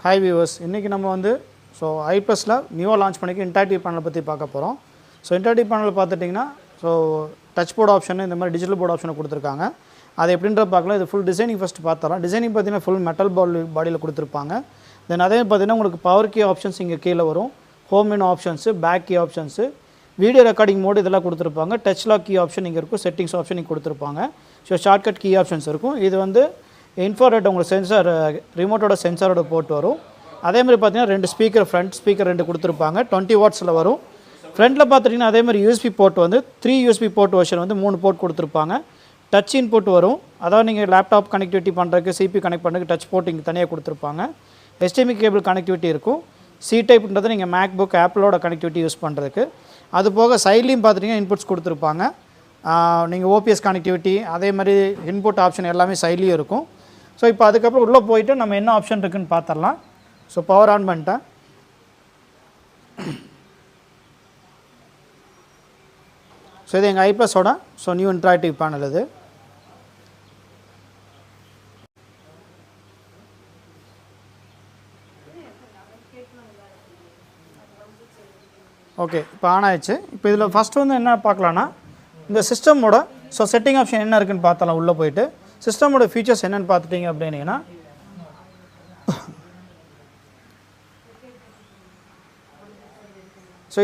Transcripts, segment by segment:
Hi viewers, இன்றைக்கி நம்ம வந்து ஐப்ளஸில் நியூவாக லான்ச் பண்ணிக்க இன்டராக்டிவ் பேனலை பற்றி பார்க்க போகிறோம். இன்டராக்டிவ் பேனல் பார்த்துட்டிங்கன்னா டச் போர்டு ஆப்ஷன் இந்த மாதிரி டிஜிட்டல் போர்டு ஆப்ஷனை கொடுத்துருக்காங்க. அது எப்படின்ற பார்க்கலாம். இது ஃபுல் டிசைனிங் ஃபஸ்ட்டு பார்த்தலாம். டிசைனிங் பார்த்தீங்கன்னா ஃபுல் மெட்டல் பாடியில் கொடுத்துருப்பாங்க. தென் அதே பார்த்தீங்கன்னா உங்களுக்கு பவர் கீ ஆப்ஷன்ஸ் இங்கே கீழே வரும். Home menu options, back key options, video recording mode இதெல்லாம் கொடுத்துருப்பாங்க. டச் லாக் கீ ஆப்ஷன் இங்கே இருக்கும். செட்டிங்ஸ் ஆப்ஷன் இங்கே கொடுத்துருப்பாங்க. ஷார்ட்கட் கீ ஆப்ஷன்ஸ் இருக்கும். இது வந்து இன்ஃப்ராரெட் உங்களுக்கு சென்சார் ரிமோட்டோட சென்சாரோட போட்டு வரும். அதே மாதிரி பார்த்தீங்கன்னா 2 ஸ்பீக்கர், ஃப்ரண்ட் ஸ்பீக்கர் 2 கொடுத்துருப்பாங்க. 20 வாட்ஸில் வரும். ஃப்ரண்ட்டில் பார்த்துட்டிங்கன்னா அதே மாதிரி யூஎஸ்பி போர்ட் வந்து 3 யூஎஸ்பி போர்ட் வெர்ஷன் வந்து 3 போர்ட் கொடுத்துருப்பாங்க. டச் இன்புட் வரும். அதாவது நீங்கள் லேப்டாப் கனெக்டிவிட்டி பண்ணுறதுக்கு, சிபி கனெக்ட் பண்ணுறதுக்கு டச் போர்ட் இங்கே தனியாக கொடுத்துருப்பாங்க. HDMI கேபிள் கனெக்டிவிட்டி இருக்கும். சி டைப்ன்றது நீங்கள் மேக் புக் ஆப்பிளோட கனெக்டிவிட்டி யூஸ் பண்ணுறதுக்கு. அது போக சைட்லேயும் பார்த்துட்டிங்கன்னா இன்புட்ஸ் கொடுத்துருப்பாங்க. நீங்கள் ஓபிஎஸ் கனெக்டிவிட்டி அதே மாதிரி இன்புட் ஆப்ஷன் எல்லாமே சைட்லேயும் இருக்கும். இப்போ அதுக்கப்புறம் உள்ளே போயிட்டு நம்ம என்ன ஆப்ஷன் இருக்குதுன்னு பார்த்துடலாம். பவர் ஆன் பண்ணிட்டேன். இது எங்கள் ஐப்ளஸோட நியூ இன்டராக்டிவ் பேனல் இது. ஓகே, இப்போ ஆன் ஆயிடுச்சு. இப்போ இதில் ஃபஸ்ட்டு வந்து என்ன பார்க்கலான்னா, இந்த சிஸ்டமோட செட்டிங் ஆப்ஷன் என்ன இருக்குதுன்னு பார்த்தலாம். உள்ளே போயிட்டு சிஸ்டமோட ஃபீச்சர்ஸ் என்னென்னு பார்த்துட்டிங்க அப்படின்னீங்கன்னா,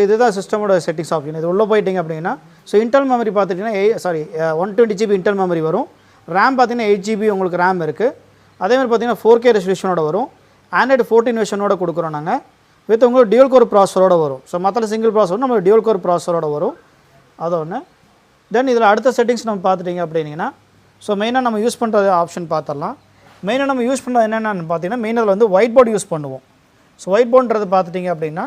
இதுதான் சிஸ்டமோட செட்டிங்ஸ் ஆப்ஷன். இது உள்ளே போயிட்டிங்க அப்படின்னா இன்டர்னல் மெமரி பார்த்துட்டிங்கன்னா 120 GB இன்டர்னல் மெமரி வரும். ரேம் பார்த்தீங்கன்னா 8 GB உங்களுக்கு ரேம் இருக்குது. அதேமாதிரி பார்த்தீங்கன்னா 4K ரெசல்யூஷனோட வரும். ஆண்ட்ராய்டு 14 வெர்ஷனோட கொடுக்குறோம் நாங்கள். வித் உங்களுக்கு டியூல் கோர் ப்ராசரோட வரும். மற்ற சிங்கிள் ப்ராசர் நம்ம டியூல் கோர் ப்ராசரோட வரும். அது ஒன்று. தென் இதில் அடுத்த செட்டிங்ஸ் நம்ம பார்த்துட்டிங்க அப்படின்னா மெயினாக நம்ம யூஸ் பண்ணுற ஆப்ஷன் பார்த்துடலாம். மெயினாக நம்ம யூஸ் பண்ணுறது என்னென்னு பார்த்தீங்கன்னா, மெயின் அதில் வந்து ஒயிட் போர்டு யூஸ் பண்ணுவோம். ஒயிட் போர்டுன்றது பார்த்துட்டிங்க அப்படின்னா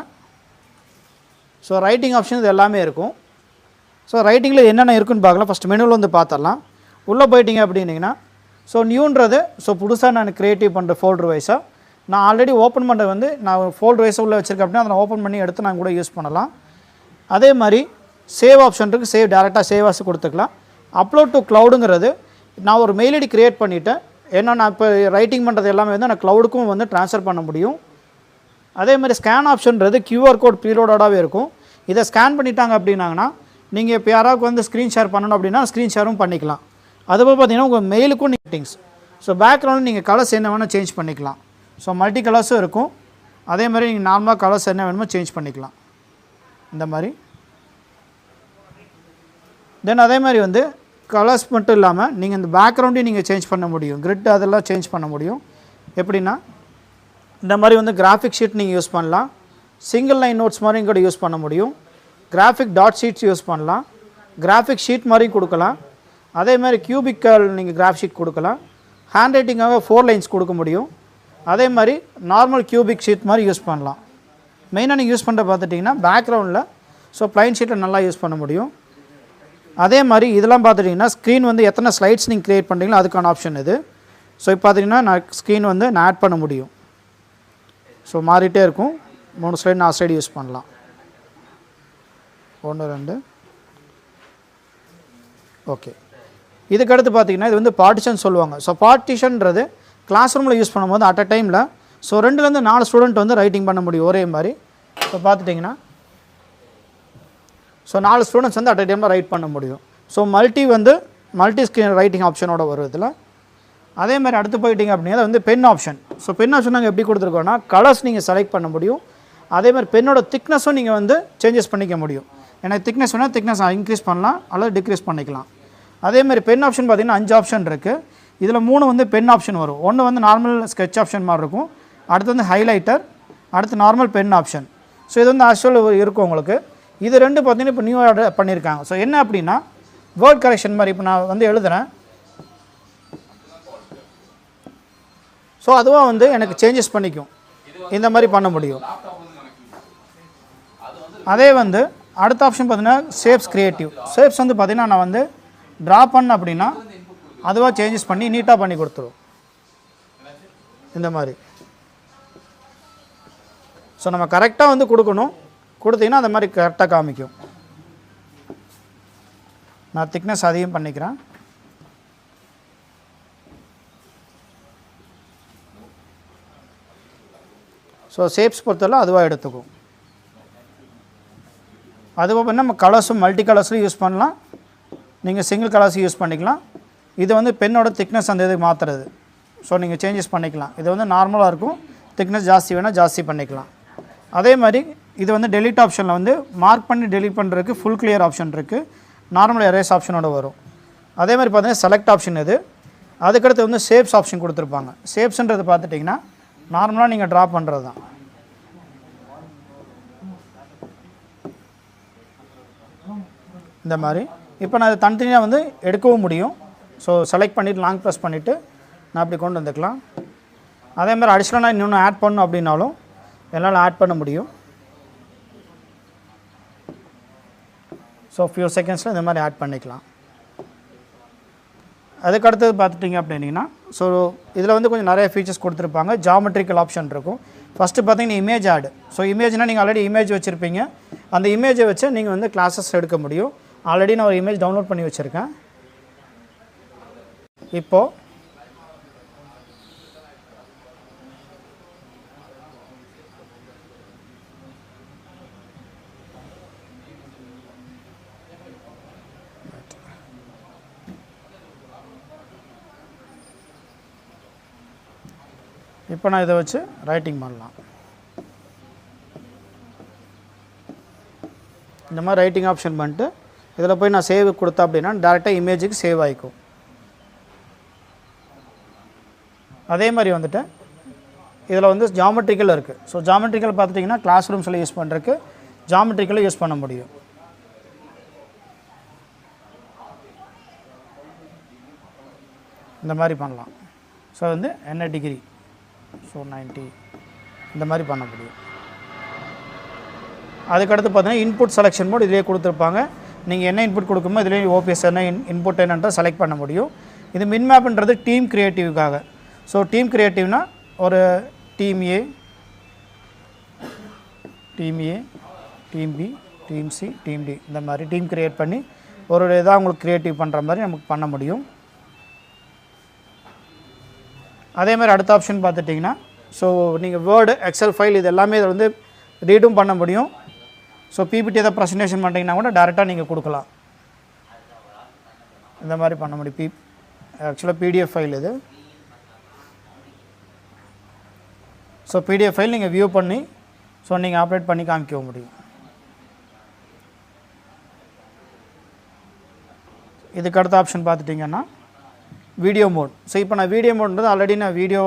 ரைட்டிங் ஆப்ஷன் இது எல்லாமே இருக்கும். ரைட்டிங்கில் என்னென்ன இருக்குன்னு பார்க்கலாம். ஃபஸ்ட் மெனுவில் வந்து பார்த்துடலாம். உள்ளே போயிட்டிங்க அப்படின்னிங்கன்னா நியூன்றது புதுசாக நான் க்ரியேட்டிவ் பண்ணுற ஃபோல்டர் வைஸாக நான் ஆல்ரெடி ஓப்பன் பண்ணுறது வந்து நான் ஃபோல்டர் வைஸாக உள்ளே வச்சுருக்கேன் அப்படின்னா அதை ஓப்பன் பண்ணி எடுத்து நான் கூட யூஸ் பண்ணலாம். அதே மாதிரி சேவ் ஆப்ஷன் இருக்குது. சேவ் டேரெக்டாக சேவ் ஆஸ் கொடுத்துக்கலாம். அப்லோட் டு க்ளவுடுங்கிறது நான் ஒரு மெயில் ஐடி க்ரியேட் பண்ணிவிட்டேன். ஏன்னா நான் இப்போ ரைட்டிங் பண்ணுறது எல்லாமே வந்து நான் க்ளவுடுக்கும் வந்து ட்ரான்ஸ்ஃபர் பண்ண முடியும். அதே மாதிரி ஸ்கேன் ஆப்ஷன்றது QR கோட் ப்ரீலோடாகவே இருக்கும். இதை ஸ்கேன் பண்ணிட்டாங்க அப்படின்னாங்கன்னா நீங்கள் இப்போ யாராவது வந்து ஸ்க்ரீன் ஷேர் பண்ணணும் அப்படின்னா ஸ்க்ரீன் ஷேரும் பண்ணிக்கலாம். அதுபோல் பார்த்தீங்கன்னா உங்கள் மெயிலுக்கும் செட்டிங்ஸ். பேக்ரவுண்ட் நீங்கள் கலர்ஸ் என்ன வேணால் சேஞ்ச் பண்ணிக்கலாம். மல்டி கலர்ஸும் இருக்கும். அதே மாதிரி நீங்கள் நார்மலாக கலர்ஸ் என்ன வேணுமோ சேஞ்ச் பண்ணிக்கலாம் இந்த மாதிரி. தென் அதே மாதிரி வந்து கலர்ஸ் மட்டும் இல்லாமல் நீங்கள் இந்த பேக்ரவுண்டையும் நீங்கள் சேஞ்ச் பண்ண முடியும். கிரிட் அதெல்லாம் சேஞ்ச் பண்ண முடியும். எப்படின்னா இந்த மாதிரி வந்து கிராஃபிக் ஷீட் நீங்கள் யூஸ் பண்ணலாம். சிங்கிள் லைன் நோட்ஸ் மாதிரியும் கூட யூஸ் பண்ண முடியும். கிராஃபிக் டாட் ஷீட்ஸ் யூஸ் பண்ணலாம். கிராஃபிக் ஷீட் மாதிரியும் கொடுக்கலாம். அதே மாதிரி கியூபிக்கல் நீங்கள் கிராஃப் ஷீட் கொடுக்கலாம். ஹேண்ட் ரைட்டிங்காக 4 லைன்ஸ் கொடுக்க முடியும். அதே மாதிரி நார்மல் கியூபிக் ஷீட் மாதிரி யூஸ் பண்ணலாம். மெயினாக நீங்கள் யூஸ் பண்ணுற பார்த்துட்டிங்கன்னா பேக்ரவுண்டில் ப்ளைன் ஷீட்டில் நல்லா யூஸ் பண்ண முடியும். அதே மாதிரி இதெல்லாம் பார்த்துட்டிங்கன்னா ஸ்க்ரீன் வந்து எத்தனை ஸ்லைட்ஸ் நீங்கள் க்ரியேட் பண்ணுறீங்களோ அதுக்கான ஆப்ஷன் இது. இப்போ பார்த்திங்கன்னா நான் ஸ்க்ரீன் வந்து நான் ஆட் பண்ண முடியும். மாறிட்டே இருக்கும். 3 ஸ்லைடு 4 ஸ்லைடு யூஸ் பண்ணலாம். 1 2 ஓகே. இதுக்கடுத்து பார்த்திங்கன்னா இது வந்து பார்ட்டிஷன் சொல்லுவாங்க. பார்ட்டிஷன்றது கிளாஸ் ரூமில் யூஸ் பண்ணும்போது அட் அ டைமில் 2லேருந்து 4 ஸ்டூடெண்ட் வந்து ரைட்டிங் பண்ண முடியும் ஒரே மாதிரி. பார்த்துட்டிங்கன்னா 4 ஸ்டூடெண்ட்ஸ் வந்து அட் அ டைமில் ரைட் பண்ண முடியும். மல்டி ஸ்க்ரீன் ரைட்டிங் ஆப்ஷனோட வரும் இதில். அதே மாதிரி அடுத்து போயிட்டிங்க அப்படின்னா அது வந்து பென் ஆப்ஷன். பென் ஆப்ஷன் நாங்கள் எப்படி கொடுத்துருக்கோன்னா கலர்ஸ் நீங்கள் செலக்ட் பண்ண முடியும். அதே மாதிரி பென்னோட திக்னஸும் நீங்கள் வந்து சேஞ்சஸ் பண்ணிக்க முடியும். எனக்கு திக்னஸ் வேணால் திக்னஸ் இன்க்ரீஸ் பண்ணலாம் அல்லது டிக்ரீஸ் பண்ணிக்கலாம். அதே மாதிரி பென் ஆப்ஷன் பார்த்திங்கன்னா 5 ஆப்ஷன் இருக்குது. இதில் 3 வந்து பென் ஆப்ஷன் வரும். ஒன்று வந்து நார்மல் ஸ்கெட்ச் ஆப்ஷன் மாதிரி இருக்கும். அடுத்து வந்து ஹைலைட்டர், அடுத்து நார்மல் பென் ஆப்ஷன். இது வந்து ஆக்சுவல் இருக்கும் உங்களுக்கு. இது 2 பார்த்திங்கன்னா இப்போ நியூவாக பண்ணியிருக்காங்க. என்ன அப்படின்னா வேர்ட் கரெக்ஷன் மாதிரி. இப்போ நான் வந்து எழுதுகிறேன். அதுவாக வந்து எனக்கு சேஞ்சஸ் பண்ணிக்கும். இந்த மாதிரி பண்ண முடியும். அதே வந்து அடுத்த ஆப்ஷன் பார்த்திங்கன்னா ஷேப்ஸ் க்ரியேட்டிவ். ஷேப்ஸ் வந்து பார்த்திங்கன்னா நான் வந்து ட்ரா பண்ண அப்படின்னா அதுவாக சேஞ்சஸ் பண்ணி நீட்டாக பண்ணி கொடுத்துரும் இந்த மாதிரி. நம்ம கரெக்டாக வந்து கொடுக்கணும். கொடுத்தீங்கன்னா அந்த மாதிரி கரெக்டாக காமிக்கும். நான் திக்னஸ் அதிகம் பண்ணிக்கிறேன். ஸோ ஷேப்ஸ் பொறுத்தவரை அதுவாக எடுத்துக்கும். அதுபோல் நம்ம கலர்ஸும் மல்டி கலர்ஸ்லையும் யூஸ் பண்ணலாம், நீங்கள் சிங்கிள் கலர்ஸும் யூஸ் பண்ணிக்கலாம். இது வந்து பென்னோட திக்னஸ் அந்த இதுக்கு மாற்றுறது. ஸோ நீங்கள் சேஞ்சஸ் பண்ணிக்கலாம். இது வந்து நார்மலாக இருக்கும், திக்னஸ் ஜாஸ்தி வேணால் ஜாஸ்தி பண்ணிக்கலாம். அதே மாதிரி இது வந்து டெலிட் ஆப்ஷனில் வந்து மார்க் பண்ணி டெலிட் பண்ணுறதுக்கு ஃபுல் கிளியர் ஆப்ஷன் இருக்குது, நார்மல் எரேஸ் ஆப்ஷனோட வரும். அதே மாதிரி பார்த்தீங்கன்னா செலக்ட் ஆப்ஷன் இது. அதுக்கடுத்து வந்து ஷேப்ஸ் ஆப்ஷன் கொடுத்துருப்பாங்க. ஷேப்ஸ்ன்றது பார்த்துட்டிங்கன்னா நார்மலாக நீங்கள் ட்ரா பண்ணுறது தான். இந்த மாதிரி இப்போ நான் இது தனித்தனியாக வந்து எடுக்கவும் முடியும். ஸோ செலக்ட் பண்ணிவிட்டு லாங் ப்ரெஸ் பண்ணிவிட்டு நான் அப்படி கொண்டு வந்துக்கலாம். அதே மாதிரி அடிஷ்னலாக இன்னொன்று ஆட் பண்ணணும் அப்படின்னாலும் என்னால் ஆட் பண்ண முடியும். ஸோ ஃபியூ செகண்ட்ஸில் இந்த மாதிரி ஆட் பண்ணிக்கலாம். அதுக்கடுத்தது பார்த்துட்டிங்க அப்படின்னா ஸோ இதில் வந்து கொஞ்சம் நிறைய ஃபீச்சர்ஸ் கொடுத்துருப்பாங்க. ஜாமெட்ரிக்கல் ஆப்ஷன் இருக்கும். ஃபஸ்ட்டு பார்த்தீங்கன்னா இமேஜ் ஆட். ஸோ இமேஜ்னால் நீங்கள் ஆல்ரெடி இமேஜ் வச்சுருப்பீங்க, அந்த இமேஜை வச்சு நீங்கள் வந்து கிளாஸஸ் எடுக்க முடியும். ஆல்ரெடி நான் ஒரு இமேஜ் டவுன்லோட் பண்ணி வச்சுருக்கேன். இப்போது நான் இதை வச்சு ரைட்டிங் பண்ணலாம். இந்த மாதிரி ரைட்டிங் ஆப்ஷன் பண்ணிட்டு இதில் போய் நான் சேவ் கொடுத்தேன் அப்படின்னா டேரெக்டாக இமேஜுக்கு சேவ் ஆகிக்கும். அதே மாதிரி வந்துட்டு இதில் வந்து ஜாமெட்ரிக்கல் இருக்குது. ஸோ ஜாமெட்ரிக்கல் பார்த்துட்டிங்கன்னா கிளாஸ் ரூம்ஸில் யூஸ் பண்ணுறதுக்கு ஜாமெட்ரிக்கலை யூஸ் பண்ண முடியும். இந்த மாதிரி பண்ணலாம். ஸோ வந்து என்ன டிகிரி, ஸோ 90 இந்த மாதிரி பண்ண முடியும். அதுக்கடுத்து பார்த்தீங்கன்னா இன்புட் செலெக்ஷன் மோட் இதிலே கொடுத்துருப்பாங்க. நீங்கள் என்ன இன்புட் கொடுக்குமோ இதிலே ஓபிஎஸ் என்ன இன்புட் என்னன்ற செலக்ட் பண்ண முடியும். இது மின் மேப்ன்றது டீம் க்ரியேட்டிவ்காக. ஸோ டீம் க்ரியேட்டிவ்னா ஒரு team A, team B, team C, team D இந்த மாதிரி டீம் க்ரியேட் பண்ணி ஒரு இதாக உங்களுக்கு க்ரியேட்டிவ் பண்ணுற மாதிரி நமக்கு பண்ண முடியும். அதே மாதிரி அடுத்த ஆப்ஷன் பார்த்துட்டிங்கன்னா ஸோ நீங்கள் வேர்டு, எக்ஸல் ஃபைல் இது எல்லாமே இதை வந்து ரீடும் பண்ண முடியும். ஸோ பிபிடி எதாவது ப்ரெசன்டேஷன் பண்ணுறீங்கன்னா கூட டேரெக்டாக நீங்கள் கொடுக்கலாம். இந்த மாதிரி பண்ண முடியும். ஆக்சுவலாக பிடிஎஃப் ஃபைல் இது. ஸோ பிடிஎஃப் ஃபைல் நீங்கள் வியூ பண்ணி ஸோ நீங்கள் ஆப்ரேட் பண்ணி காமிக்க முடியும். இதுக்கு அடுத்த ஆப்ஷன் பார்த்துட்டிங்கன்னா வீடியோ மோட். ஸோ இப்போ நான் வீடியோ மோட்ன்றது ஆல்ரெடி நான் வீடியோ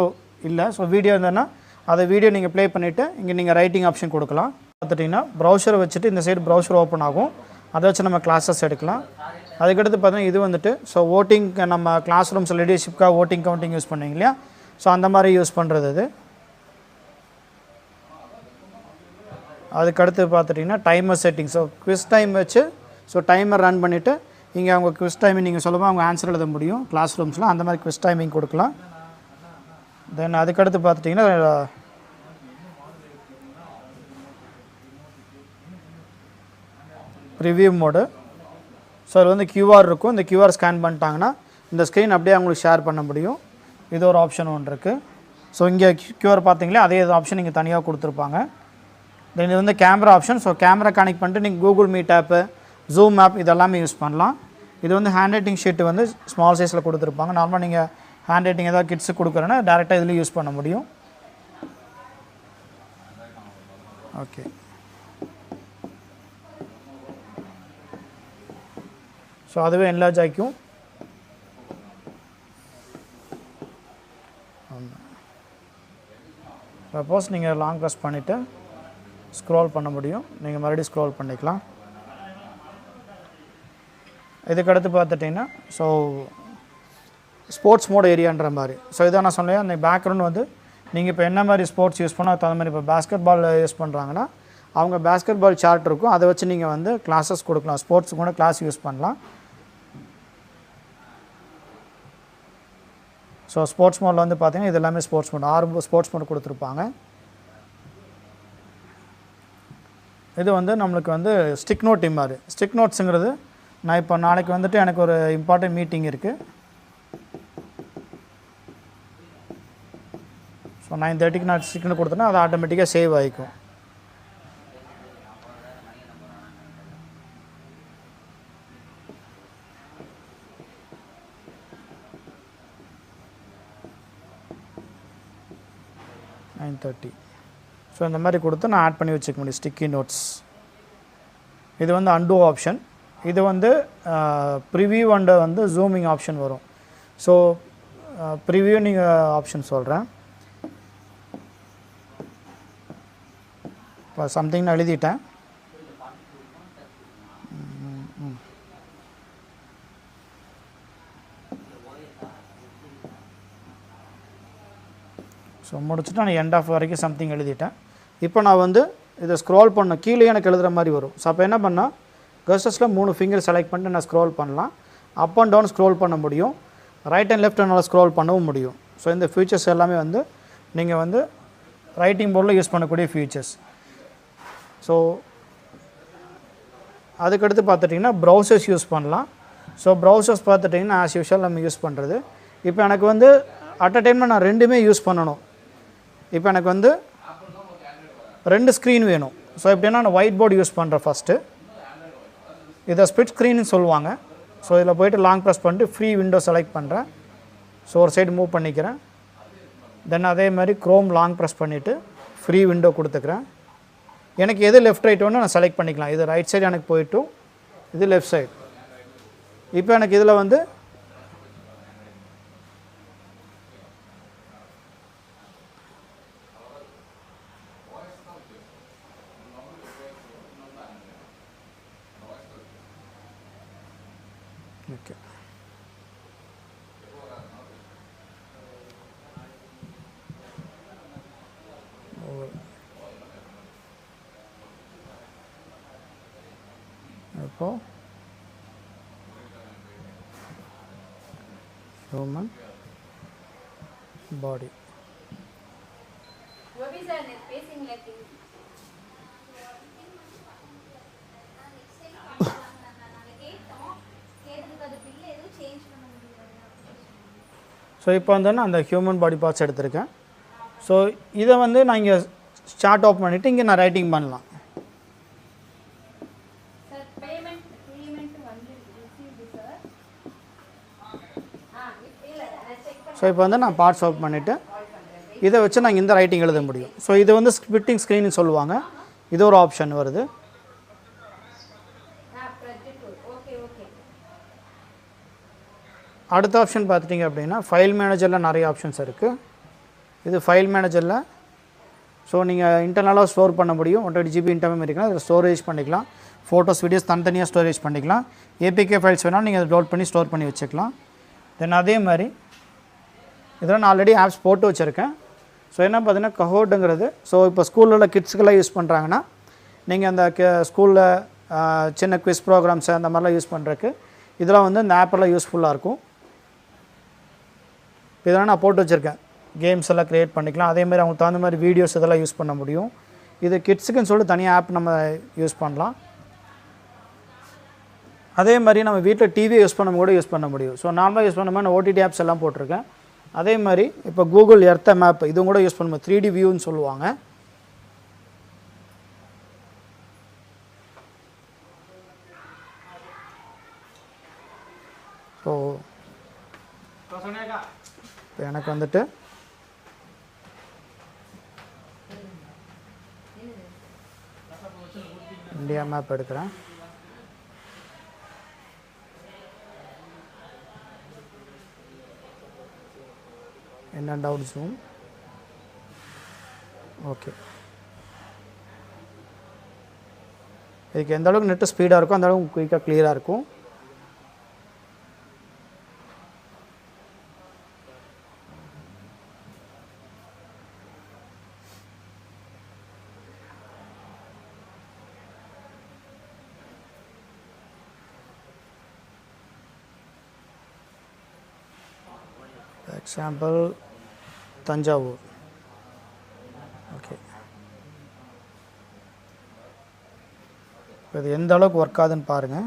இல்லை. ஸோ வீடியோ இருந்ததுன்னா அதை வீடியோ நீங்கள் ப்ளே பண்ணிவிட்டு இங்கே நீங்கள் ரைட்டிங் ஆப்ஷன் கொடுக்கலாம். பார்த்துட்டிங்கன்னா ப்ரௌசரை வச்சுட்டு இந்த சைடு ப்ரௌசர் ஓப்பன் ஆகும், அதை வச்சு நம்ம கிளாஸஸ் எடுக்கலாம். அதுக்கடுத்து பார்த்தீங்கன்னா இது வந்துட்டு ஸோ ஓட்டிங் நம்ம கிளாஸ் ரூம்ஸ் லீடர்ஷிப்காக ஓட்டிங் கவுண்டிங் யூஸ் பண்ணுவீங்க இல்லையா, ஸோ அந்த மாதிரி யூஸ் பண்ணுறது இது. அதுக்கடுத்து பார்த்துட்டிங்கன்னா timer setting. So quiz time வச்சு ஸோ டைமர் ரன் பண்ணிவிட்டு இங்கே அவங்க குவிஸ் டைமிங் நீங்கள் சொல்லும்போது அவங்க ஆன்சர் எழுத முடியும் கிளாஸ் ரூம்ஸில், அந்த மாதிரி குவிஸ் டைமிங் கொடுக்கலாம். தென் அதுக்கடுத்து பார்த்துட்டிங்கன்னா ரிவ்யூ மோடு. ஸோ அது வந்து கியூஆர் இருக்கும், இந்த கியூஆர் ஸ்கேன் பண்ணிட்டாங்கன்னா இந்த ஸ்க்ரீன் அப்படியே அவங்களுக்கு ஷேர் பண்ண முடியும். இது ஒரு ஆப்ஷன் ஒன்று இருக்குது. ஸோ இங்கே கியூஆர் பார்த்தீங்களா, அதே ஆப்ஷன் இங்கே தனியாக கொடுத்துருப்பாங்க. தென் இது வந்து camera option. So camera connect பண்ணிட்டு நீங்கள் கூகுள் மீட் ஆப்பு, ஜூம் ஆப் இதெல்லாமே யூஸ் பண்ணலாம். இது வந்து ஹேண்ட் ரைட்டிங் ஷீட்டு வந்து ஸ்மால் சைஸில் கொடுத்துருப்பாங்க. நார்மலாக நீங்கள் ஹேண்ட் ரைட்டிங் ஏதாவது கிட்ஸுக்கு கொடுக்குறேன்னா டேரெக்டாக இதில் யூஸ் பண்ண முடியும். ஓகே, ஸோ அதுவே என்லார்ஜ் ஆகிக்கும். சப்போஸ் நீங்கள் லாங் ப்ரெஸ் பண்ணிவிட்டு ஸ்க்ரோல் பண்ண முடியும், நீங்கள் மறுபடியும் ஸ்க்ரோல் பண்ணிக்கலாம். இதுக்கடுத்து பார்த்துட்டிங்கன்னா ஸோ ஸ்போர்ட்ஸ் மோட் ஏரியான்ற மாதிரி. ஸோ இதான் நான் சொன்னேன், அந்த பேக்ரவுண்ட் வந்து நீங்கள் இப்போ என்ன மாதிரி ஸ்போர்ட்ஸ் யூஸ் பண்ணால் தகுந்த மாதிரி, இப்போ பேஸ்கெட் பால் யூஸ் பண்ணுறாங்கன்னா அவங்க பேஸ்கெட் பால் சார்ட் இருக்கும், அதை வச்சு நீங்கள் வந்து கிளாஸஸ் கொடுக்கலாம். ஸ்போர்ட்ஸுக்கு கூட கிளாஸ் யூஸ் பண்ணலாம். ஸோ ஸ்போர்ட்ஸ் மோடில் வந்து பார்த்திங்கன்னா இது எல்லாமே ஸ்போர்ட்ஸ் மோட், 6 ஸ்போர்ட்ஸ் மோட் கொடுத்துருப்பாங்க. இது வந்து நம்மளுக்கு வந்து ஸ்டிக் நோட் மாதிரி. ஸ்டிக் நோட்ஸுங்கிறது நான் இப்போ நாளைக்கு வந்துட்டு எனக்கு ஒரு இம்பார்ட்டன்ட் மீட்டிங் இருக்குது. ஸோ இப்போ 9:30க்கு நான் சீக்கிரம் கொடுத்தேன்னா அது ஆட்டோமேட்டிக்காக சேவ் ஆகிக்கும். ஸோ இந்த மாதிரி கொடுத்து நான் ஆட் பண்ணி வச்சுக்க முடியும் ஸ்டிக்கி நோட்ஸ். இது வந்து அன்டூ ஆப்ஷன். இது வந்து ப்ரிவியூ அண்ட் வந்து ஜூமிங் ஆப்ஷன் வரும். ஸோ ப்ரிவியூ நீங்கள் ஆப்ஷன் சொல்கிறேன். இப்போ சம்திங் நான் எழுதிட்டேன். ஸோ முடிச்சுட்டு நான் எண்ட் ஆஃப் வரைக்கும் சம்திங் எழுதிட்டேன். இப்போ நான் வந்து இதை ஸ்க்ரோல் பண்ண கீழே எனக்கு எழுதுகிற மாதிரி வரும். ஸோ அப்போ என்ன பண்ணால் கர்சர்ஸில் 3 ஃபிங்கர் செலக்ட் பண்ணிட்டு நான் ஸ்க்ரோல் பண்ணலாம். அப் அண்ட் டவுன் ஸ்க்ரோல் பண்ண முடியும். ரைட் அண்ட் லெஃப்ட் என்னால் ஸ்க்ரோல் பண்ணவும் முடியும். ஸோ இந்த ஃபீச்சர்ஸ் எல்லாமே வந்து நீங்கள் வந்து ரைட்டிங் போர்டில் யூஸ் பண்ணக்கூடிய ஃபீச்சர்ஸ். ஸோ அதுக்கடுத்து பார்த்துட்டிங்கன்னா ப்ரௌசர்ஸ் யூஸ் பண்ணலாம். ஸோ ப்ரௌசர்ஸ் பார்த்துட்டிங்கன்னா ஆஸ் யூஷுவல் நம்ம யூஸ் பண்ணுறது. இப்போ எனக்கு வந்து அட் அ டைமில் நான் ரெண்டுமே யூஸ் பண்ணணும். இப்போ எனக்கு வந்து 2 ஸ்க்ரீன் வேணும். ஸோ எப்படின்னா நான் ஒயிட் போர்டு யூஸ் பண்ணுறேன் ஃபஸ்ட்டு. இதை ஸ்பிட் ஸ்க்ரீன்னு சொல்லுவாங்க. ஸோ இதில் போய்ட்டு லாங் ப்ரெஸ் பண்ணிட்டு ஃப்ரீ விண்டோ செலக்ட் பண்ணுறேன். ஸோ ஒரு சைடு மூவ் பண்ணிக்கிறேன். தென் அதே மாதிரி க்ரோம் லாங் ப்ரெஸ் பண்ணிவிட்டு ஃப்ரீ விண்டோ கொடுத்துக்கிறேன். எனக்கு எது லெஃப்ட் ரைட் வேணும் நான் செலக்ட் பண்ணிக்கலாம். இது ரைட் சைடு எனக்கு போய்ட்டும், இது லெஃப்ட் சைடு. இப்போ எனக்கு இதில் வந்து ஓகே இப்போ ஹியூமன் பாடி ஸோ இப்போ வந்து நான் அந்த ஹியூமன் பாடி பார்ட்ஸ் எடுத்திருக்கேன். ஸோ இதை வந்து நான் இங்கே ஸ்டார்ட் ஆஃப் பண்ணிவிட்டு இங்கே நான் ரைட்டிங் பண்ணலாம். ஸோ இப்போ வந்து நான் பார்ட்ஸ் ஆஃப் பண்ணிவிட்டு இதை வச்சு நான் இந்த ரைட்டிங் எழுத முடியும். ஸோ இது வந்து ஸ்பிட்டிங் ஸ்க்ரீன்னு சொல்லுவாங்க. இது ஒரு ஆப்ஷன் வருது. அடுத்த ஆப்ஷன் பார்த்துட்டிங்க அப்படின்னா ஃபைல் மேனேஜரில் நிறைய ஆப்ஷன்ஸ் இருக்குது. இது ஃபைல் மேனேஜரில் ஸோ நீங்கள் இன்டர்னலாக ஸ்டோர் பண்ண முடியும். 120 GB இன்டர்னல் இருக்குன்னா அதில் ஸ்டோரேஜ் பண்ணிக்கலாம். ஃபோட்டோஸ் வீடியோஸ் தனித்தனியாக ஸ்டோரேஜ் பண்ணிக்கலாம். ஏபிகே ஃபைல்ஸ் வேணாலும் நீங்கள் அதை டவுன்லோட் பண்ணி ஸ்டோர் பண்ணி வச்சுக்கலாம். தென் அதே மாதிரி இதெல்லாம் நான் ஆல்ரெடி ஆப்ஸ் போட்டு வச்சுருக்கேன். ஸோ என்ன பார்த்தீங்கன்னா கஹோட்டுங்கிறது ஸோ இப்போ ஸ்கூலில் உள்ள கிட்ஸுக்கெல்லாம் யூஸ் பண்ணுறாங்கன்னா நீங்கள் அந்த ஸ்கூலில் சின்ன குவிஸ் ப்ரோக்ராம்ஸு அந்த மாதிரிலாம் யூஸ் பண்ணுறதுக்கு இதெல்லாம் வந்து இந்த ஆப்பெல்லாம் யூஸ்ஃபுல்லாக இருக்கும். இதெல்லாம் நான் போட்டு வச்சுருக்கேன். கேம்ஸ் எல்லாம் க்ரியேட் பண்ணிக்கலாம். அதேமாதிரி அவங்களுக்கு தகுந்த மாதிரி வீடியோஸ் இதெல்லாம் யூஸ் பண்ண முடியும். இது கிட்ஸுக்குன்னு சொல்லிட்டு தனியாக ஆப் நம்ம யூஸ் பண்ணலாம். அதே மாதிரி நம்ம வீட்டில் டிவி யூஸ் பண்ண கூட யூஸ் பண்ண முடியும். ஸோ நார்மலாக யூஸ் பண்ண மாதிரி நான் ஓடிடி ஆப்ஸ் எல்லாம் போட்டிருக்கேன். அதே மாதிரி இப்போ கூகுள் எர்த் மேப் இதுவும் கூட யூஸ் பண்ணுவோம். 3D வியூன்னு சொல்லுவாங்க. ஸோ இப்போ எனக்கு வந்துட்டு இந்தியா மேப் எடுக்கிறேன். என்ன டவுட் ஜூம் ஓகே. இதுக்கு எந்த அளவுக்கு நெட்டு ஸ்பீடாக இருக்கும் அந்த அளவுக்கு குயிக்காக கிளியராக இருக்கும். எக்ஸாம்பிள் தஞ்சாவூர். ஓகே, இது எந்த அளவுக்கு ஒர்க் ஆகுதுன்னு பாருங்கள்.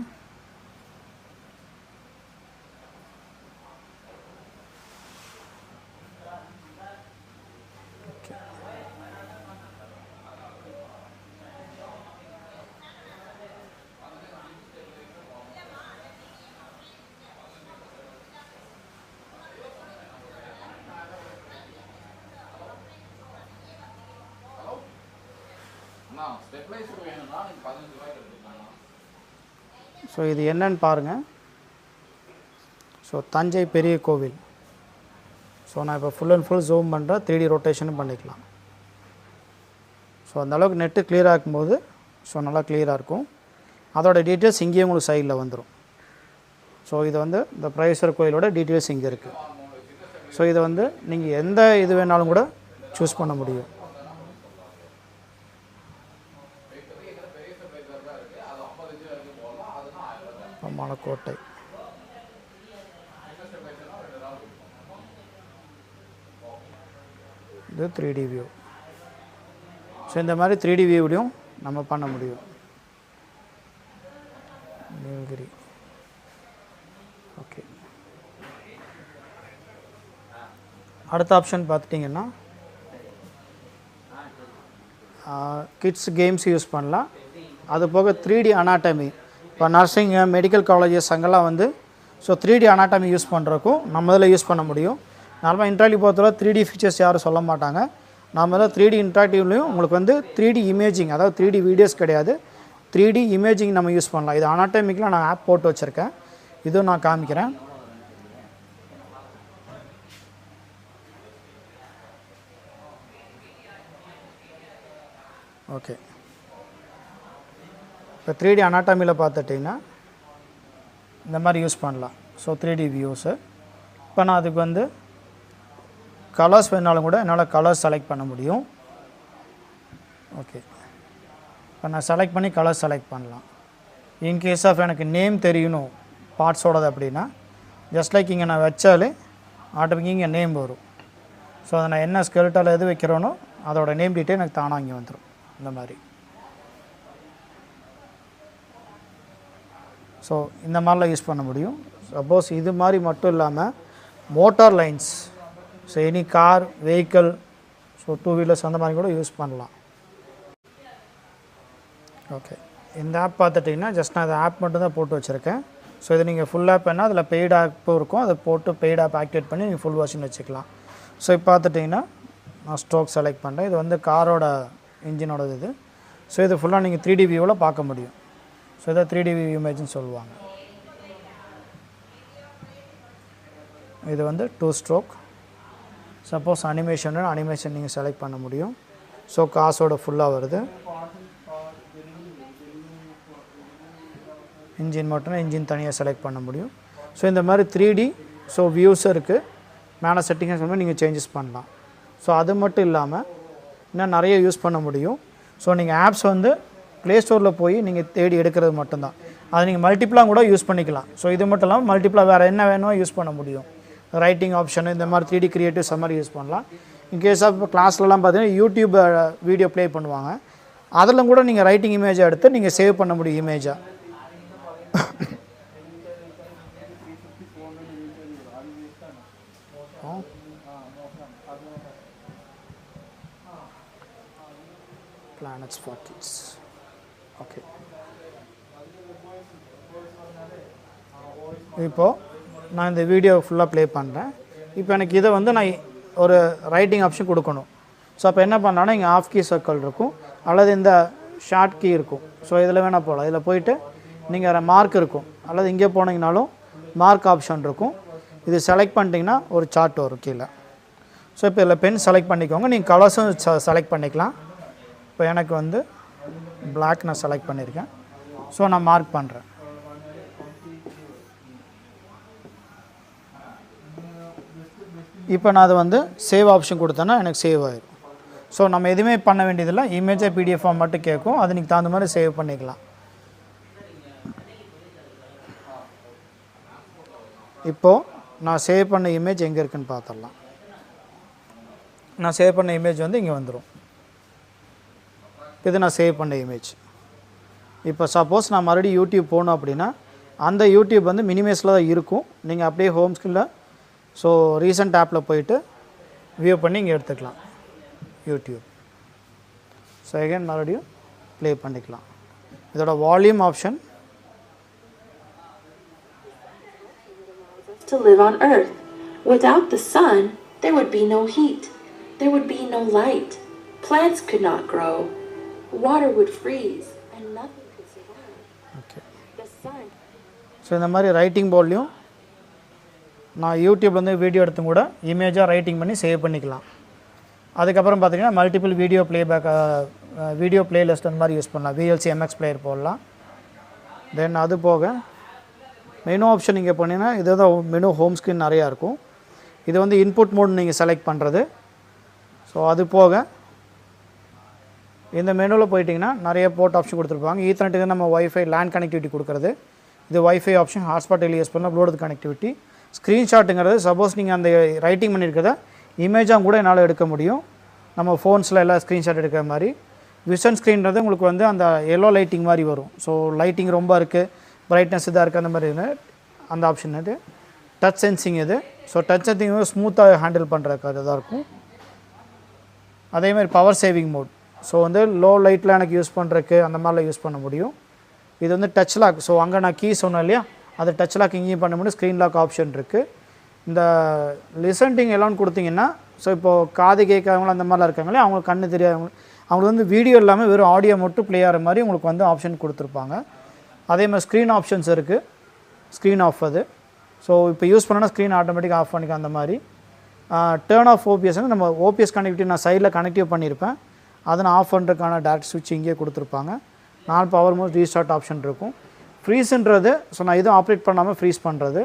ஸோ இது என்னன்னு பாருங்கள். ஸோ தஞ்சை பெரிய கோவில். ஸோ நான் இப்போ ஃபுல் அண்ட் ஃபுல் ஜூம் பண்ணுறேன், 3D ரொட்டேஷனும் பண்ணிக்கலாம். ஸோ அந்தளவுக்கு நெட்டு கிளியராக இருக்கும்போது ஸோ நல்லா கிளியராக இருக்கும். அதோட டீட்டெயில்ஸ் இங்கேயே உங்களுக்கு சைடில் வந்துடும். ஸோ இது வந்து இந்த பிரகதீஸ்வரர் கோயிலோட டீட்டெயில்ஸ் இங்கே இருக்குது. ஸோ இதை வந்து நீங்கள் எந்த இது வேணாலும் கூட சூஸ் பண்ண முடியும். மலைக்கோட்டை. இது 3D வியூ. ஸோ இந்த மாதிரி 3D வியூலையும் நம்ம பண்ண முடியும். நீலகிரி. ஓகே, அடுத்த ஆப்ஷன் பார்த்துட்டிங்கன்னா கிட்ஸ் கேம்ஸ் யூஸ் பண்ணலாம். அது போக 3D அனாட்டமி. இப்போ நர்சிங் மெடிக்கல் காலேஜஸ் அங்கெல்லாம் வந்து ஸோ 3D அனாட்டமி யூஸ் பண்ணுறக்கும் நம்ம இதில் யூஸ் பண்ண முடியும். நார்மலாக இன்ட்ராக்டிவ் பொறுத்தவரை 3D ஃபீச்சர்ஸ் யாரும் சொல்ல மாட்டாங்க. நம்ம இதில் 3D இன்ட்ராக்டிவ்லையும் உங்களுக்கு வந்து 3D இமேஜிங், அதாவது 3D வீடியோஸ் கிடையாது, 3D இமேஜிங் நம்ம யூஸ் பண்ணலாம். இது அனாட்டமிக்கில் நான் ஆப் போட்டு வச்சுருக்கேன், இதுவும் நான் காமிக்கிறேன். ஓகே, இப்போ 3D அனாட்டமியில் பார்த்துட்டிங்கன்னா இந்த மாதிரி யூஸ் பண்ணலாம். So 3D views. இப்போ நான் அதுக்கு வந்து கலர்ஸ் வேணாலும் கூட என்னால் கலர்ஸ் செலக்ட் பண்ண முடியும். ஓகே, இப்போ நான் செலக்ட் பண்ணி கலர் செலக்ட் பண்ணலாம். இன்கேஸ் ஆஃப் எனக்கு நேம் தெரியணும் பார்ட்ஸோடது அப்படின்னா ஜஸ்ட் லைக் இங்கே நான் வச்சாலே ஆட்டோமேட்டிக் இங்கே நேம் வரும். ஸோ அதை நான் என்ன ஸ்கெல்ட்டால் எது வைக்கிறேனோ அதோட நேம் டீட்டெயில் எனக்கு தானாக இங்கே வந்துடும். இந்த மாதிரி ஸோ இந்த மாதிரிலாம் யூஸ் பண்ண முடியும். சப்போஸ் இது மாதிரி மட்டும் இல்லாமல் motor lines, so any car vehicle, so 2 wheelers அந்த மாதிரி கூட யூஸ் பண்ணலாம். ஓகே, இந்த ஆப் பார்த்துட்டிங்கன்னா ஜஸ்ட் நான் இந்த ஆப் மட்டும் தான் போட்டு வச்சுருக்கேன். ஸோ இது நீங்கள் ஃபுல் ஆப் என்ன அதில் பெய்டு ஆப்பும் இருக்கும், அதை போட்டு பெய்டு ஆப் ஆக்டிவேட் பண்ணி நீங்கள் ஃபுல் வெர்ஷன் வச்சுக்கலாம். ஸோ இப்போ பார்த்துட்டிங்கன்னா நான் ஸ்ட்ரோக் செலக்ட் பண்ணுறேன். இது வந்து காரோட இன்ஜினோடது இது. ஸோ இது ஃபுல்லாக நீங்கள் 3D வியூவில் பார்க்க முடியும். ஸோ இதை 3D வியூ இமேஜ்னு சொல்லுவாங்க. இது வந்து 2 ஸ்ட்ரோக். சப்போஸ் அனிமேஷன் நீங்கள் செலக்ட் பண்ண முடியும். ஸோ காசோட ஃபுல்லாக வருது. இன்ஜின் மட்டும்னா இன்ஜின் தனியாக செலக்ட் பண்ண முடியும். ஸோ இந்த மாதிரி 3D ஸோ வியூஸ் இருக்குது. மேலே செட்டிங்ஸ் வந்து நீங்கள் சேஞ்சஸ் பண்ணலாம். ஸோ அது மட்டும் இல்லாமல் இன்னும் நிறைய யூஸ் பண்ண முடியும். ஸோ நீங்கள் ஆப்ஸ் வந்து ப்ளே ஸ்டோரில் போய் நீங்கள் தேடி எடுக்கிறது மட்டும்தான். அதை நீங்கள் மல்டிப்ளாக கூட யூஸ் பண்ணிக்கலாம். ஸோ இது மட்டும் இல்லாமல் மல்டிப்ளாக வேறு என்ன வேணுமோ யூஸ் பண்ண முடியும். ரைட்டிங் ஆப்ஷனு இந்த மாதிரி 3D கிரியேட்டிவ்ஸ் அந்த மாதிரி யூஸ் பண்ணலாம். இன்கேஸ் ஆஃப் இப்போ கிளாஸ்லலாம் பார்த்தீங்கன்னா யூடியூப் வீடியோ ப்ளே பண்ணுவாங்க, அதில் கூட நீங்கள் ரைட்டிங் இமேஜை எடுத்து நீங்கள் சேவ் பண்ண முடியும் இமேஜாக. Planets for kids. ஓகே, இப்போது நான் இந்த வீடியோ ஃபுல்லாக ப்ளே பண்ணுறேன். இப்போ எனக்கு இதை வந்து நான் ஒரு ரைட்டிங் ஆப்ஷன் கொடுக்கணும். ஸோ அப்போ என்ன பண்ணலான்னா இங்கே ஆஃப் கீ சர்க்கிள் இருக்கும் அல்லது இந்த ஷார்ட் கீ இருக்கும். ஸோ இதில் வேணால் போகலாம். இதில் போயிட்டு நீங்கள் மார்க் இருக்கும் அல்லது இங்கே போனீங்கனாலும் மார்க் ஆப்ஷன் இருக்கும். இது செலக்ட் பண்ணிட்டீங்கன்னா ஒரு சார்ட் வரும் கீழே. ஸோ இப்போ இதில் பென் செலக்ட் பண்ணிக்கோங்க. நீங்கள் கலர்ஸும் செலக்ட் பண்ணிக்கலாம். இப்போ எனக்கு வந்து பிளாக் நான் செலக்ட் பண்ணியிருக்கேன். ஸோ நான் மார்க் பண்ணுறேன். இப்போ நான் அதை வந்து சேவ் ஆப்ஷன் கொடுத்தேன்னா எனக்கு சேவ் ஆகிடும். ஸோ நம்ம எதுவுமே பண்ண வேண்டியதில்லை. இமேஜை PDF ஃபார்ம் மட்டும் கேட்கும், அது நீங்கள் தகுந்த மாதிரி சேவ் பண்ணிக்கலாம். இப்போது நான் சேவ் பண்ண இமேஜ் எங்கே இருக்குதுன்னு பார்த்துடலாம். நான் சேவ் பண்ண இமேஜ் வந்து இங்கே வந்துடும். இது நான் சேவ் பண்ண இமேஜ். இப்போ சப்போஸ் நான் மறுபடியும் யூடியூப் போகணும் அப்படின்னா அந்த யூடியூப் வந்து மினிமைஸில் தான் இருக்கும். நீங்கள் அப்படியே ஹோம் ஸ்க்ரீனில் ஸோ ரீசெண்ட் ஆப்பில் போயிட்டு வியூ பண்ணி இங்கே எடுத்துக்கலாம் யூடியூப். ஸோ அகைன் மறுபடியும் ப்ளே பண்ணிக்கலாம். இதோட volume option. To live on Earth. Without the sun, there would be no heat. There would be no light. Plants could not grow. water would freeze and nothing could survive. Okay. The sun. So இந்த மாதிரி writing போர்ட்லேயும் நான் யூடியூப்லேருந்து video எடுத்து கூட இமேஜாக writing பண்ணி save பண்ணிக்கலாம். அதுக்கப்புறம் பார்த்தீங்கன்னா multiple video playlist அந்த மாதிரி யூஸ் பண்ணலாம். விஎல்சி எம்எக்ஸ் பிளேயர் போடலாம். தென் அது போக மெனு ஆப்ஷன் நீங்கள் பண்ணிங்கன்னா இது தான் மெனு ஹோம் ஸ்க்ரீன் நிறையா இருக்கும். இது வந்து இன்புட் மோட் நீங்கள் செலக்ட் பண்ணுறது. ஸோ அது போக இந்த மெனுவில் போயிட்டிங்கன்னா நிறைய போர்ட் ஆப்ஷன் கொடுத்துருப்பாங்க. ஈத்தர்நெட்டுக்கு நம்ம ஒய்ஃபை லேண்ட் கனெக்டிவிட்டி கொடுக்குறது. இது ஒய்ஃபை ஆப்ஷன். ஹாட்ஸ்பாட் யூஸ் பண்ணால் ப்ளூடூத் கனெக்டிவிட்டி. ஸ்க்ரீன்ஷாட்டுங்கிறது சப்போஸ் நீங்கள் அந்த ரைட்டிங் பண்ணியிருக்கிறத இமேஜாக கூட என்னால் எடுக்க முடியும். நம்ம ஃபோன்ஸில் எல்லாம் ஸ்க்ரீன்ஷாட் எடுக்கிற மாதிரி. விஷன் ஸ்க்ரீன்றது உங்களுக்கு வந்து அந்த எல்லோ லைட்டிங் மாதிரி வரும். ஸோ லைட்டிங் ரொம்ப இருக்குது, பிரைட்னஸ் இதாக இருக்குது, அந்த மாதிரி அந்த ஆப்ஷன் இது. டச் சென்சிங் இது. ஸோ டச் சென்சிங் ஸ்மூத்தாக ஹேண்டில் பண்ணுறதுக்காக தான் இருக்கும். அதேமாதிரி பவர் சேவிங் மோட். ஸோ வந்து லோ லைட்டில் எனக்கு யூஸ் பண்ணுறதுக்கு அந்த மாதிரிலாம் யூஸ் பண்ண முடியும். இது வந்து டச் லாக். ஸோ அங்கே நான் கீ சொன்னேன் இல்லையா, அது டச் லாக் இங்கேயும் பண்ண முடியும். ஸ்க்ரீன் லாக் ஆப்ஷன் இருக்குது. இந்த லிசன்டிங் எல்லாம் கொடுத்தீங்கன்னா, ஸோ இப்போது காது கேட்காதவங்களும் அந்த மாதிரிலாம் இருக்காங்களே, அவங்களுக்கு கண்ணு தெரியாதவங்க, அவங்களுக்கு வந்து வீடியோ இல்லாமல் வெறும் ஆடியோ மட்டும் ப்ளே ஆகிற மாதிரி உங்களுக்கு வந்து ஆப்ஷன் கொடுத்துருப்பாங்க. அதே மாதிரி ஸ்க்ரீன் ஆப்ஷன்ஸ் இருக்குது. ஸ்க்ரீன் ஆஃப் அது. ஸோ இப்போ யூஸ் பண்ணோன்னா ஸ்க்ரீன் ஆட்டோமேட்டிக்காக ஆஃப் பண்ணிக்க அந்த மாதிரி. டேர்ன் ஆஃப் ஓபிஎஸ் வந்து நம்ம ஓபிஎஸ் கனெக்டிவிட்டி நான் சைடில் கனெக்டிவ் பண்ணியிருப்பேன். அதை நான் ஆஃப் பண்ணுறதுக்கான டேரக்ட் சுவிட்ச் இங்கேயே கொடுத்துருப்பாங்க. 4 பவர் மோட் ரீஸ்டார்ட் ஆப்ஷன் இருக்கும். ஃப்ரீஸ்ன்றது ஸோ நான் எதுவும் ஆப்ரேட் பண்ணாமல் ஃப்ரீஸ் பண்ணுறது.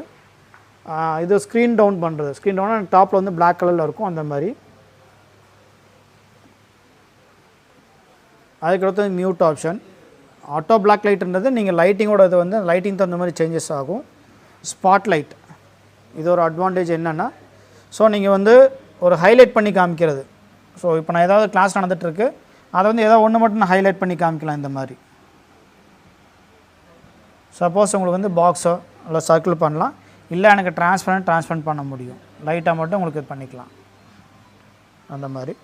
இது ஸ்க்ரீன் டவுன் பண்ணுறது. ஸ்க்ரீன் டவுன் டாப்பில் வந்து பிளாக் கலரில் இருக்கும் அந்த மாதிரி. அதுக்கடுத்து மியூட் ஆப்ஷன். ஆட்டோ பிளாக் லைட்ன்றது நீங்கள் லைட்டிங்கோட இது வந்து லைட்டிங் தகுந்த மாதிரி சேஞ்சஸ் ஆகும். ஸ்பாட் லைட் இது ஒரு அட்வான்டேஜ் என்னென்னா, ஸோ நீங்கள் வந்து ஒரு ஹைலைட் பண்ணி காமிக்கிறது. ஸோ இப்போ நான் ஏதாவது கிளாஸ் நடந்துகிட்ருக்கு, அதை வந்து ஏதாவது ஒன்று மட்டும் நான் ஹைலைட் பண்ணி காமிக்கலாம் இந்த மாதிரி. சப்போஸ் உங்களுக்கு வந்து பாக்ஸோ இல்லை சர்க்கிள் பண்ணலாம், இல்லை எனக்கு ட்ரான்ஸ்பரண்ட் பண்ண முடியும். லைட்டாக மட்டும் உங்களுக்கு இது பண்ணிக்கலாம் அந்த மாதிரி.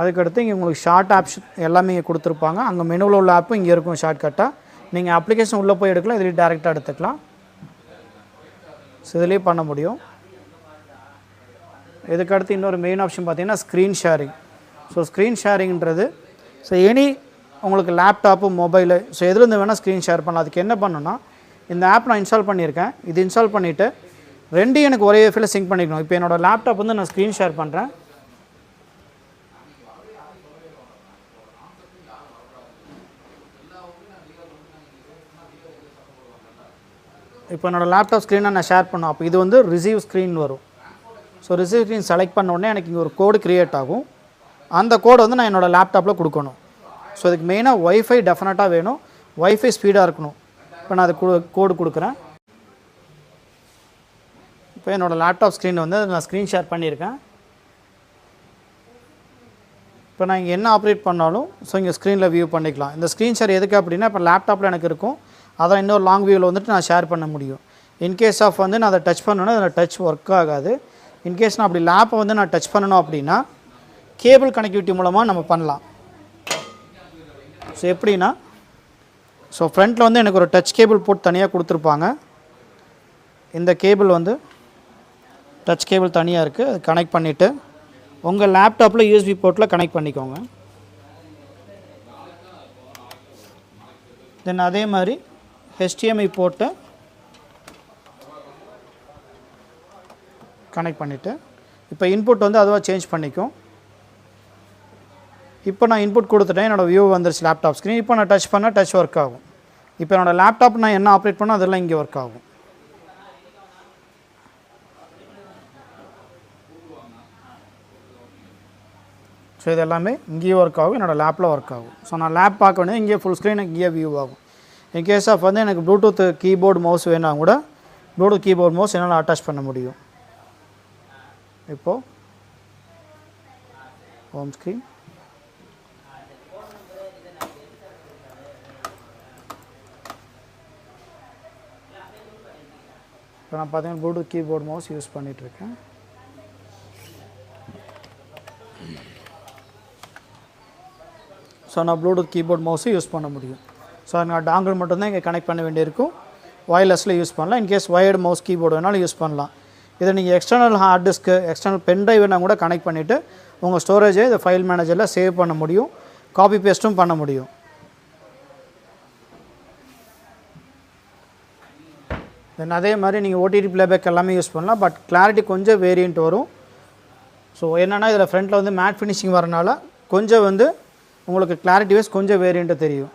அதுக்கடுத்து இங்கே உங்களுக்கு ஷார்ட் ஆப்ஷன் எல்லாமே இங்கே கொடுத்துருப்பாங்க. அங்கே மெனுவில் உள்ள ஆப்பும் இங்கே இருக்கும் ஷார்ட்கட்டாக. நீங்கள் அப்ளிகேஷன் உள்ளே போய் எடுக்கலாம், இதில் டேரெக்டாக எடுத்துக்கலாம். ஸோ இதிலே பண்ண முடியும். இதுக்கடுத்து இன்னொரு மெயின் ஆப்ஷன் பார்த்தீங்கன்னா ஸ்க்ரீன் ஷேரிங். ஸோ ஸ்க்ரீன் ஷேரிங்கிறது ஸோ உங்களுக்கு லேப்டாப்பு மொபைலு ஸோ எதுலேருந்து வேணால் ஸ்க்ரீன் ஷேர் பண்ணலாம். அதுக்கு என்ன பண்ணணும்னா, இந்த ஆப் நான் இன்ஸ்டால் பண்ணியிருக்கேன். இது இன்ஸ்டால் பண்ணிவிட்டு ரெண்டையும் எனக்கு ஒரே வைஃபைல சிங்க் பண்ணிக்கணும். இப்போ என்னோடய லேப்டாப் வந்து நான் ஸ்க்ரீன் ஷேர் பண்ணுறேன். இப்போ என்னோடய லேப்டாப் ஸ்க்ரீனை நான் ஷேர் பண்ணோம். அப்போ இது வந்து ரிசீவ் ஸ்க்ரீன் வரும். ஸோ ரிசீவ் ஸ்க்ரீன் செலக்ட் பண்ண உடனே எனக்கு இங்கே ஒரு கோடு க்ரியேட் ஆகும். அந்த கோடை வந்து நான் என்னோடய லேப்டாப்பில் கொடுக்கணும். ஸோ இதுக்கு மெயினாக ஒய்ஃபை டெஃபினட்டாக வேணும். ஒய்ஃபை ஸ்பீடாக இருக்கணும். இப்போ நான் அது கோடு கொடுக்குறேன். இப்போ என்னோடய லேப்டாப் ஸ்க்ரீன் வந்து நான் ஸ்க்ரீன் ஷேர் பண்ணியிருக்கேன். இப்போ நான் இங்கே என்ன ஆப்ரேட் பண்ணாலும் ஸோ இங்கே ஸ்க்ரீனில் வியூ பண்ணிக்கலாம். இந்த ஸ்க்ரீன் ஷேர் எதுக்கு அப்படின்னா, இப்போ லேப்டாப்பில் எனக்கு இருக்கும், அதை இன்னொரு லாங் வியூவில் வந்துட்டு நான் ஷேர் பண்ண முடியும். இன்கேஸ் ஆஃப் வந்து நான் அதை டச் பண்ணணுன்னா அதில் டச் ஒர்க் ஆகாது. இன்கேஸ் நான் அப்படி லேப்பை வந்து நான் டச் பண்ணணும் அப்படின்னா கேபிள் கனெக்டிவிட்டி மூலமாக நம்ம பண்ணலாம். ஸோ எப்படின்னா, ஸோ ஃப்ரண்ட்டில் வந்து எனக்கு ஒரு டச் கேபிள் போட்டு தனியாக கொடுத்துருப்பாங்க. இந்த கேபிள் வந்து டச் கேபிள் தனியாக இருக்குது. அது கனெக்ட் பண்ணிவிட்டு உங்கள் லேப்டாப்பில் யூஎஸ்பி போர்ட்டில் கனெக்ட் பண்ணிக்கோங்க. தென் அதே மாதிரி HDMI போட்டு கனெக்ட் பண்ணிவிட்டு இப்போ இன்புட் வந்து அதுவாக சேஞ்ச் பண்ணிக்கும். இப்போ நான் இன்புட் கொடுத்துட்டேன், என்னோடய வியூ வந்துருச்சு லேப்டாப் ஸ்க்ரீன். இப்போ நான் டச் பண்ணால் டச் ஒர்க் ஆகும். இப்போ என்னோடய லேப்டாப் நான் என்ன ஆப்ரேட் பண்ணால் அதெல்லாம் இங்கே ஒர்க் ஆகும். ஸோ இது எல்லாமே இங்கேயே ஒர்க் ஆகும், என்னோடய லேப்பில் ஒர்க் ஆகும். ஸோ நான் லேப் பார்க்க வேண்டியது இங்கே ஃபுல் ஸ்க்ரீன் இங்கேயே வியூ ஆகும். இன் கேஸ் ஆஃப் வந்து எனக்கு ப்ளூடூத் கீபோர்டு மவுஸ் வேணா கூட ப்ளூடூத் கீபோர்டு மவுஸ் என்னால் அட்டாச் பண்ண முடியும். இப்போது ஹோம் ஸ்க்ரீன் இப்போ நான் பார்த்தீங்கன்னா ப்ளூடூத் கீபோர்டு மவுஸ் யூஸ் பண்ணிகிட்ருக்கேன். ஸோ நான் ப்ளூடூத் கீபோர்ட் மவுஸை யூஸ் பண்ண முடியும். ஸோ அதனால் டாங்கிள் மட்டும்தான் இங்கே கனெக்ட் பண்ண வேண்டியிருக்கும். வயர்லெஸில் யூஸ் பண்ணலாம். இன்கேஸ் வயர்டு மவுஸ் கீபோர்டு வேணாலும் யூஸ் பண்ணலாம். இதை நீங்கள் external hard disk external pen drive வேணால் கூட கனெக்ட் பண்ணிவிட்டு உங்கள் ஸ்டோரேஜை இந்த ஃபைல் மேனேஜரில் சேவ் பண்ண முடியும், காப்பி பேஸ்ட்டும் பண்ண முடியும். தென் அதே மாதிரி நீங்கள் ஓடிடி ப்ளேபேக் எல்லாமே யூஸ் பண்ணலாம். பட் கிளாரிட்டி கொஞ்சம் வேரியண்ட் வரும். ஸோ என்னென்னா இதில் ஃப்ரண்ட்டில் வந்து மேட் ஃபினிஷிங் வரனால கொஞ்சம் வந்து உங்களுக்கு கிளாரிட்டி வைஸ் கொஞ்சம் வேரியண்ட்டு தெரியும்.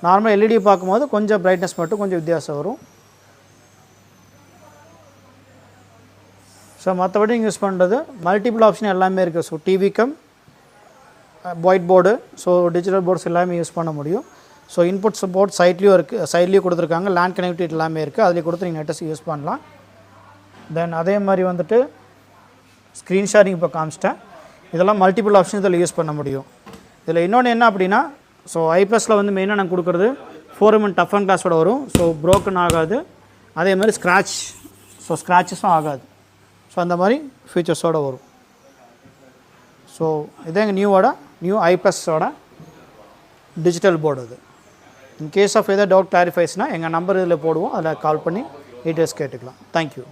நார்மல் எல்இடி பார்க்கும்போது கொஞ்சம் பிரைட்னஸ் மட்டும் கொஞ்சம் வித்தியாசம் வரும். ஸோ மற்றபடி யூஸ் பண்ணுறது மல்டிபிள் ஆப்ஷன் எல்லாமே இருக்குது. So TV cum white board, so digital boards எல்லாமே யூஸ் பண்ண முடியும். ஸோ இன்புட் சப்போர்ட் சைட்லேயும் இருக்குது, சைட்லேயும் கொடுத்துருக்காங்க. லேண்ட் கனெக்டிவிட்டி எல்லாமே இருக்குது, அதிலே கொடுத்து நீங்கள் நெட்டஸ் யூஸ் பண்ணலாம். தென் அதே மாதிரி வந்துட்டு ஸ்க்ரீன் ஷேரிங் இப்போ காமிச்சிட்டேன். இதெல்லாம் மல்டிபிள் ஆப்ஷன் இதில் யூஸ் பண்ண முடியும். இதில் இன்னொன்று என்ன அப்படின்னா, ஸோ ஐப்ளஸில் வந்து மெயினாக நான் கொடுக்குறது 4mm டஃப் அண்ட் கிளாஸோட வரும். ஸோ ப்ரோக்கன் ஆகாது, அதே மாதிரி ஸ்க்ராச்சஸும் ஆகாது. ஸோ அந்த மாதிரி ஃபீச்சர்ஸோடு வரும். ஸோ இதே எங்கள் நியூ ஐப்ளஸோட டிஜிட்டல் போர்டு அது. இன் கேஸ் ஆஃப் எதாவது டவுட் கிளாரிஃபைஸ்னால் எங்கள் நம்பர் இதில் போடுவோம், அதில் கால் பண்ணி டீட்டெயில்ஸ் கேட்டுக்கலாம். தேங்க்யூ.